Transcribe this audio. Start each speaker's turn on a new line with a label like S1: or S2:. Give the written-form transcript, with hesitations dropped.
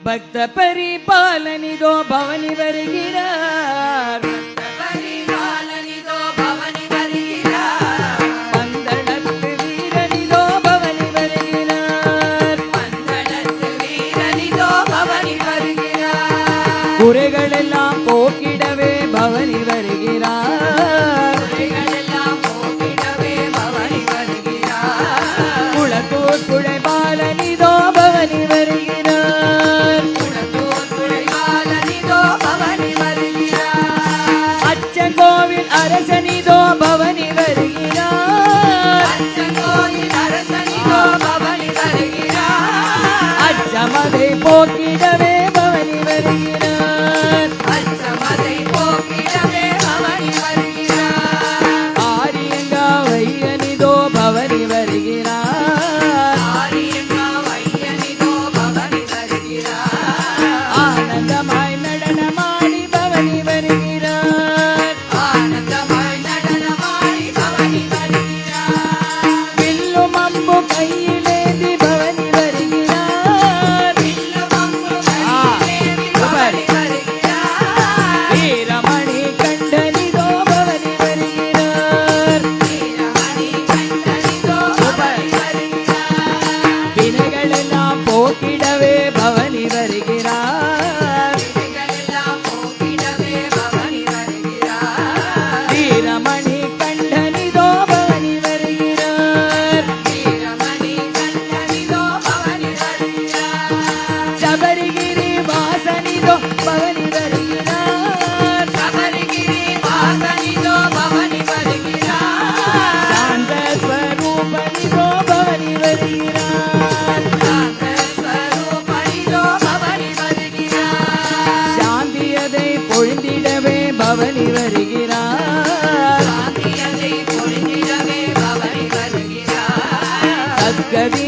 S1: பக்த பரிபாலனிதோ பவனி வருகிறார். பந்தளத்து வீரனிதோ பவனி வருகிறார். குறைகளெல்லாம் போக்கிடவே பவனி வருகிறார். குளத்தூர் குழைபாலனிதோ பவனி வருகிறார். அச்சங்கோவில் அரசனிதோ பவனி வருகிறார். அச்சமதை போக்கிடவே பவனி வருகிறார். ஆரியங்கா வையனிதோ பவனி வருகிறார். ஆனந்தமாய் நடனமாடி பவனி வருகிறார். வில்லும் அம்பு கையிலேந்தி பவனி வருகிறார். வீரமணி கண்டனிதோ பவனி வருகிறார். வினைகளெல்லாம் போக்கிடவே பவனி வருகிறார். வீரமணி கண்டனிதோ பவனி வருகிறார். சபரிகிரி வாசனிதோ பவனி வருகிறார். சாந்த ஸ்வரூபனிதோ பவனி வருகிறார். சாந்தியதை பொழிந்திடவே பவனி வருகிறார். சத்கதி